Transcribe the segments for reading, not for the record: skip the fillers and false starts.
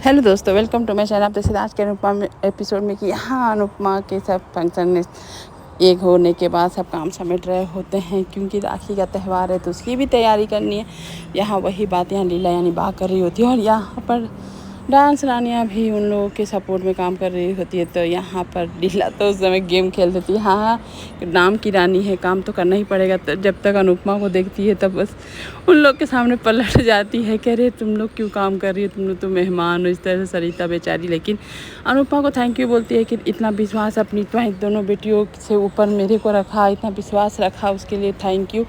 Hello दोस्तों, welcome to my channel. आप जैसे आज के अनुपमा एपिसोड में कि यहाँ अनुपमा के सब फंक्शन एक होने के बाद सब काम समेट रहे होते हैं, क्योंकि राखी का त्यौहार है तो उसकी भी तैयारी करनी है। यहाँ वही बात यहाँ लीला यानी बा कर रही होती है, और यहाँ पर डांस रानियाँ भी उन लोगों के सपोर्ट में काम कर रही होती है। तो यहाँ पर लीला तो उस समय गेम खेल देती है। हाँ, नाम की रानी है, काम तो करना ही पड़ेगा। तो जब तक अनुपमा को देखती है तब बस उन लोग के सामने पलट जाती है कि अरे तुम लोग क्यों काम कर रही हो, तुम लोग तो मेहमान हो। इस तरह से सरिता बेचारी लेकिन अनुपमा को थैंक यू बोलती है कि इतना विश्वास अपनी दोनों बेटियों से ऊपर मेरे को रखा, इतना विश्वास रखा, उसके लिए थैंक यू।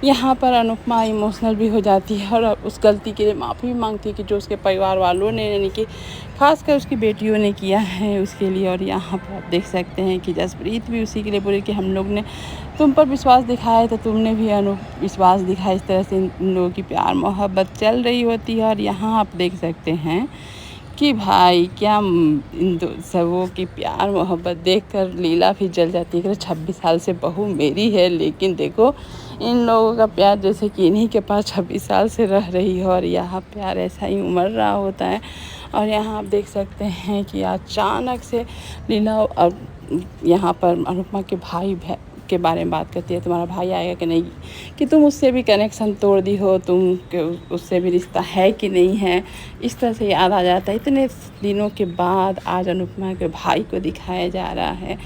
यहाँ पर अनुपमा इमोशनल भी हो जाती है और उस गलती के लिए माफ़ी भी मांगती है कि जो उसके परिवार वालों ने यानी कि खासकर उसकी बेटियों ने किया है उसके लिए। और यहाँ पर आप देख सकते हैं कि जसप्रीत भी उसी के लिए बोले कि हम लोग ने तुम पर विश्वास दिखाया तो तुमने भी विश्वास दिखाया। इस तरह से इन लोगों की प्यार मोहब्बत चल रही होती है। और यहाँ आप देख सकते हैं कि भाई क्या इन दो सबों की प्यार मोहब्बत देखकर लीला भी जल जाती है कि 26 साल से बहू मेरी है, लेकिन देखो इन लोगों का प्यार जैसे कि इन्हीं के पास 26 साल से रह रही है और यहाँ प्यार ऐसा ही उमड़ रहा होता है। और यहाँ आप देख सकते हैं कि अचानक से लीला और यहाँ पर अनुपमा के भाई के बारे में बात करती है, तुम्हारा भाई आएगा कि नहीं, कि तुम उससे भी कनेक्शन तोड़ दी हो, तुम के उससे भी रिश्ता है कि नहीं है। इस तरह से याद आ जाता है। इतने दिनों के बाद आज अनुपमा के भाई को दिखाया जा रहा है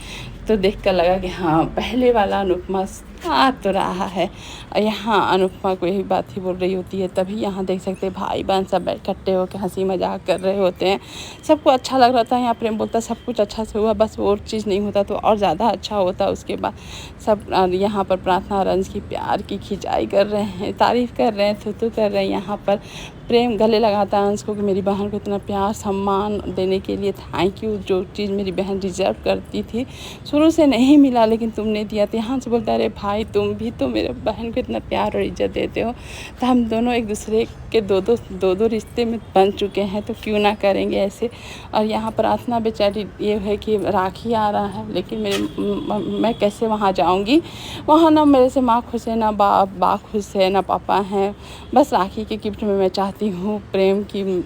तो देखकर लगा कि हाँ, पहले वाला अनुपमा आ तो रहा है। और यहाँ अनुपमा को यही बात ही बोल रही होती है, तभी यहाँ देख सकते हैं भाई बहन सब इकट्ठे होकर हंसी मजाक कर रहे होते हैं। सबको अच्छा लग रहा था। यहाँ प्रेम बोलता सब कुछ अच्छा से हुआ, बस वो चीज़ नहीं होता तो और ज़्यादा अच्छा होता। उसके बाद सब यहाँ पर प्रार्थना रंज की प्यार की खिंचाई कर रहे हैं, तारीफ़ कर रहे हैं, थू कर रहे हैं। यहाँ पर प्रेम गले लगाता है अंश को कि मेरी बहन को इतना प्यार सम्मान देने के लिए थैंक यू। जो चीज़ मेरी बहन डिज़र्व करती थी शुरू से नहीं मिला लेकिन तुमने दिया। तो यहाँ से बोलता है अरे भाई तुम भी तो मेरे बहन को इतना प्यार और इज्जत देते हो, तो हम दोनों एक दूसरे के दो रिश्ते में बन चुके हैं, तो क्यों ना करेंगे ऐसे। और यहाँ प्रार्थना बेचारी ये है कि राखी आ रहा है लेकिन मैं कैसे वहाँ जाऊँगी, वहाँ ना मेरे से माँ खुश है, ना बा खुश है, ना पापा हैं। बस राखी के गिफ्ट में मैं चाहती हूँ प्रेम की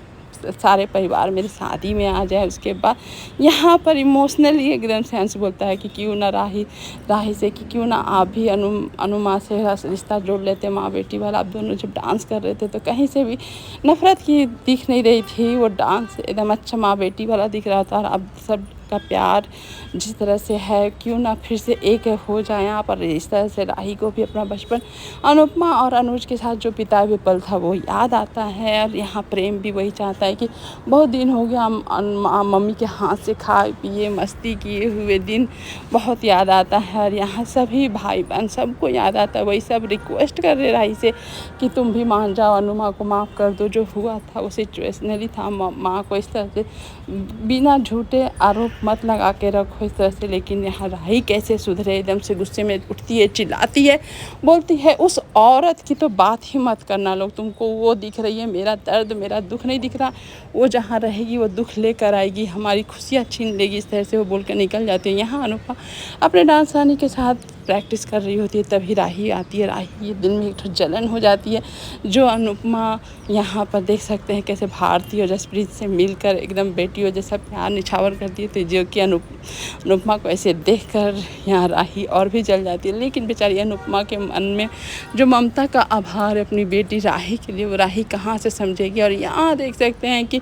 सारे परिवार मेरी शादी में आ जाए। उसके बाद यहाँ पर इमोशनली एकदम से अंश बोलता है कि क्यों ना राही से कि क्यों ना आप भी अनुमा से रिश्ता जोड़ लेते। माँ बेटी वाला आप दोनों जब डांस कर रहे थे तो कहीं से भी नफ़रत की दिख नहीं रही थी, वो डांस एकदम अच्छा माँ बेटी वाला दिख रहा था। और अब सब का प्यार जिस तरह से है, क्यों ना फिर से एक हो जाए यहाँ पर। इस तरह से राही को भी अपना बचपन अनुपमा और अनुज के साथ जो बिताए हुए पल था वो याद आता है। और यहाँ प्रेम भी वही चाहता है कि बहुत दिन हो गया मम्मी के हाथ से खाए पिए मस्ती किए हुए दिन बहुत याद आता है। और यहाँ सभी भाई बहन सबको याद आता है। वही सब रिक्वेस्ट कर रहे राही से कि तुम भी मान जाओ, अनुमा को माफ़ कर दो, जो हुआ था वो सिचुएशनली था। माँ को इस तरह से बिना झूठे आरोप मत लगा के रखो इस तरह से। लेकिन यहाँ राही कैसे सुधरे, एकदम से गुस्से में उठती है, चिल्लाती है, बोलती है उस औरत की तो बात ही मत करना। लोग तुमको वो दिख रही है, मेरा दर्द मेरा दुख नहीं दिख रहा। वो जहाँ रहेगी वो दुख लेकर आएगी, हमारी खुशियाँ छीन लेगी। इस तरह से वो बोल कर निकल जाती है। यहाँ अनुपमा अपने डांस रानी के साथ प्रैक्टिस कर रही होती है, तभी राही आती है। राही दिल में एक जलन हो जाती है। जो अनुपमा यहाँ पर देख सकते हैं कैसे भारती और जसप्रीत से मिलकर एकदम बेटियों जैसा प्यार निछावर करती है, तो जो कि अनुपमा को ऐसे देखकर यहाँ राही और भी जल जाती है। लेकिन बेचारी अनुपमा के मन में जो ममता का आभार है अपनी बेटी राही के लिए, वो राही कहाँ से समझेगी। और यहाँ देख सकते हैं कि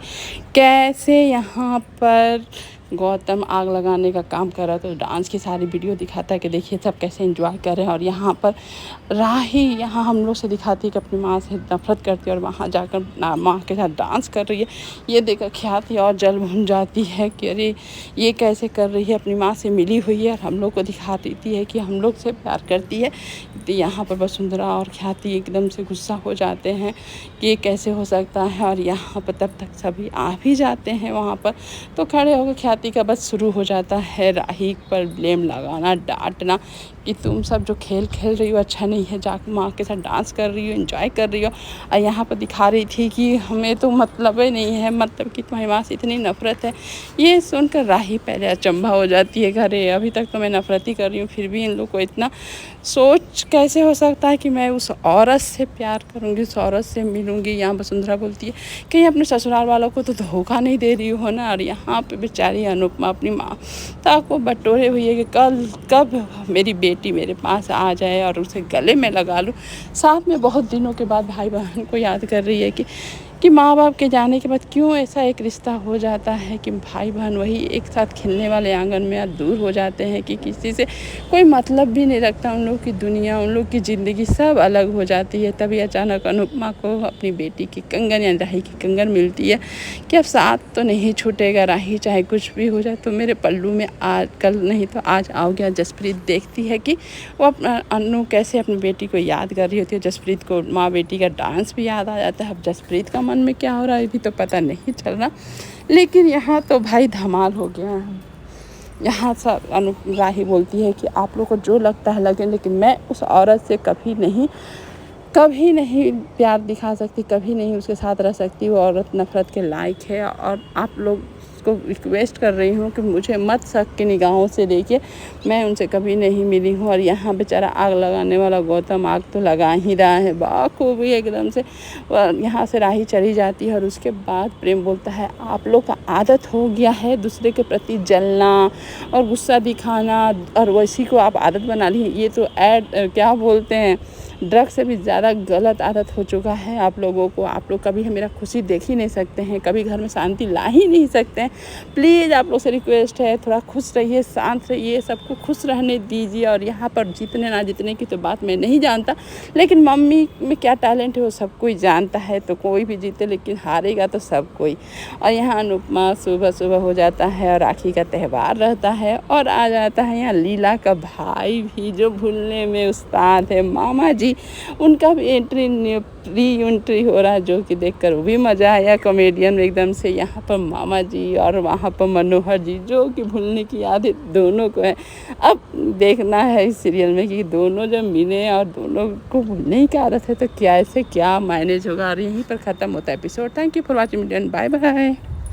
कैसे यहाँ पर गौतम आग लगाने का काम कर रहा था, तो डांस की सारी वीडियो दिखाता है कि देखिए सब कैसे एंजॉय कर रहे हैं। और यहाँ पर राही यहाँ हम लोग से दिखाती है कि अपनी माँ से नफरत करती है और वहाँ जाकर माँ के साथ डांस कर रही है। ये देखकर ख्याति और जल भुन जाती है कि अरे ये कैसे कर रही है, अपनी माँ से मिली हुई है और हम लोग को दिखा देती है कि हम लोग से प्यार करती है। तो यहाँ पर वसुंधरा और ख्याति एकदम से गुस्सा हो जाते हैं कि ये कैसे हो सकता है। और यहाँ पर तब तक सभी आ भी जाते हैं वहाँ पर, तो खड़े होकर ख्याति का बस शुरू हो जाता है राही पर ब्लेम लगाना, डांटना कि तुम सब जो खेल खेल रही हो अच्छा नहीं है, जाकर माँ के साथ डांस कर रही हो, एंजॉय कर रही हो। और यहाँ पर दिखा रही थी कि हमें तो मतलब ही नहीं है, मतलब कि तुम्हारी माँ से इतनी नफरत है। ये सुनकर राही पहले अचंभा हो जाती है, अरे अभी तक तो मैं नफरत ही कर रही हूँ, फिर भी इन लोग को इतना सोच कैसे हो सकता है कि मैं उस औरत से प्यार करूँगी, उस औरत से मिलूँगी। यहाँ वसुंधरा बोलती है कहीं अपने ससुराल वालों को तो धोखा नहीं दे रही हो ना। और यहाँ पे बेचारी अनुपमा अपनी माता को बटोरे हुई है कि कब मेरी बेटी मेरे पास आ जाए और उसे गले में लगा लूँ। साथ में बहुत दिनों के बाद भाई बहन को याद कर रही है कि माँ बाप के जाने के बाद क्यों ऐसा एक रिश्ता हो जाता है कि भाई बहन वही एक साथ खेलने वाले आंगन में आज दूर हो जाते हैं, कि किसी से कोई मतलब भी नहीं रखता। उन लोग की दुनिया, उन लोग की ज़िंदगी सब अलग हो जाती है। तभी अचानक अनुपमा को अपनी बेटी की कंगन या राही की कंगन मिलती है कि अब साथ तो नहीं छूटेगा राही, चाहे कुछ भी हो जाए तो मेरे पल्लू में आज कल नहीं तो आज आओगे। जसप्रीत देखती है कि वो अपना अनु कैसे अपनी बेटी को याद कर रही होती है। जसप्रीत को माँ बेटी का डांस भी याद आ जाता है। अब जसप्रीत का मन में क्या हो रहा है अभी तो पता नहीं चल रहा, लेकिन यहाँ तो भाई धमाल हो गया है। यहाँ सब राही बोलती है कि आप लोग को जो लगता है लगे, लेकिन मैं उस औरत से कभी नहीं प्यार दिखा सकती, कभी नहीं उसके साथ रह सकती। वो औरत नफ़रत के लायक है और आप लोग को रिक्वेस्ट कर रही हूँ कि मुझे मत शक की निगाहों से देखिए, मैं उनसे कभी नहीं मिली हूँ। और यहाँ बेचारा आग लगाने वाला गौतम आग तो लगा ही रहा है बाखूबी एकदम से। यहाँ से राही चली जाती है और उसके बाद प्रेम बोलता है आप लोग का आदत हो गया है दूसरे के प्रति जलना और गुस्सा दिखाना, और वैसी को आप आदत बना ली है। ये तो क्या बोलते हैं, ड्रग से भी ज़्यादा गलत आदत हो चुका है आप लोगों को। आप लोग कभी मेरा खुशी देख ही नहीं सकते हैं, कभी घर में शांति ला ही नहीं सकते हैं। प्लीज़ आप लोग से रिक्वेस्ट है, थोड़ा खुश रहिए, शांत रहिए, सबको खुश रहने दीजिए। और यहाँ पर जीतने ना जीतने की तो बात मैं नहीं जानता, लेकिन मम्मी में क्या टैलेंट है वो सब कोई जानता है। तो कोई भी जीते लेकिन हारेगा तो सब कोई। और यहाँ अनुपमा सुबह हो जाता है और राखी का त्यौहार रहता है और आ जाता है यहाँ लीला का भाई भी, जो भूलने में उस्ताद है, मामा जी। उनका भी एंट्री हो रहा है, जो कि देखकर वो भी मज़ा आया। कॉमेडियन एकदम से यहाँ पर मामा जी और वहाँ पर मनोहर जी, जो कि भूलने की आदत दोनों को है। अब देखना है इस सीरियल में कि दोनों जब मिले और दोनों को भूलने की आदत है तो क्या मैनेज होगा। और यहीं पर ख़त्म होता है episode. Thank you for watching, bye bye.